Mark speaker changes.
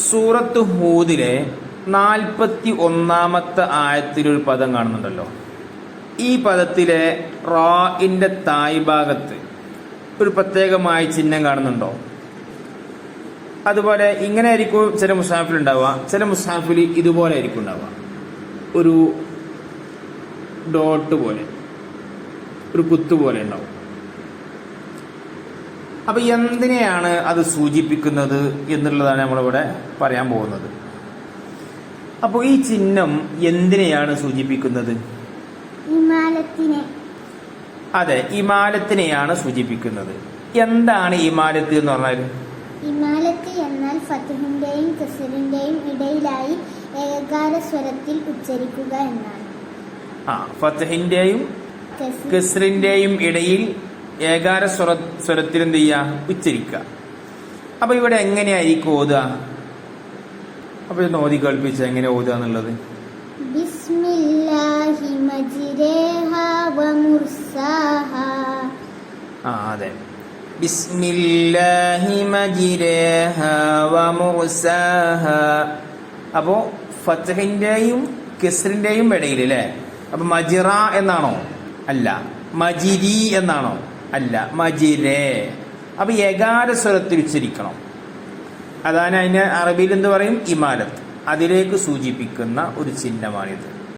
Speaker 1: സൂറത്ത് ഹൂദിലെ 41-ാമത്തെ ആയത്തിലൊരു പദം കാണുന്നുണ്ടല്ലോ. ഈ പദത്തിലെ റാഇന്റെ തായ് ഭാഗത്ത് ഒരു പ്രത്യേകമായ ചിഹ്നം കാണുന്നുണ്ടോ? അതുപോലെ ഇങ്ങനെ ആയിരിക്കും ചില മുസാഫിൽ ഉണ്ടാവുക, ചില മുസാഫിൽ ഇതുപോലെ ആയിരിക്കും ഉണ്ടാവുക. ഒരു ഡോട്ട് പോലെ, ഒരു കുത്തു പോലെ ഉണ്ടാവും. അപ്പൊ എന്തിനെയാണ് അത് സൂചിപ്പിക്കുന്നത് എന്നുള്ളതാണ് നമ്മളിവിടെ പറയാൻ പോകുന്നത്. അപ്പോൾ ഈ ചിഹ്നം എന്തിനെയാണ് സൂചിപ്പിക്കുന്നത്? അതെ, ഇമാലത്തിനെയാണ് സൂചിപ്പിക്കുന്നത്. എന്താണ് ഇമാലത്ത് എന്ന് പറഞ്ഞാൽ?
Speaker 2: ഇമാലത്ത് എന്നാൽ ഫത്ഹിന്റെയും കസ്റിന്റെയും ഇടയിലായി ഏകാര സ്വരത്തിൽ ഉച്ചരിക്കുക എന്നാണ്.
Speaker 1: ഫത്ഹിന്റെയും കസ്റിന്റെയും ഇടയിൽ ഏകാര സ്വരത്തിൽ എന്ത് ചെയ്യാ? ഉച്ചരിക്കുക. അപ്പൊ ഇവിടെ എങ്ങനെയായിരിക്കും ഓതുക? അപ്പൊ ഇത് ഓതി കേൾപ്പിച്ച എങ്ങനെ ഓതുക എന്നുള്ളത്.
Speaker 2: ബിസ്മില്ലാഹി മജ്രിഹാ വ മുർസാഹാ.
Speaker 1: അതെ, ബിസ്മില്ലാഹി മജ്രിഹാ വ മുർസാഹാ. അപ്പോ ഫത്ഹിന്റെയും കസ്റിന്റെയും ഇടയിൽ അല്ലേ? അപ്പൊ മജ്റ എന്നാണോ? അല്ല. മജിരി എന്നാണോ? അല്ല, മജിരേ. അപ്പൊ ഏകാര സ്വരത്തിൽ ഉച്ചരിക്കണം. അതാണ് അതിന് അറബിയിൽ എന്ത് പറയും? ഇമാലത്ത്. അതിലേക്ക് സൂചിപ്പിക്കുന്ന ഒരു ചിഹ്നമാണിത്.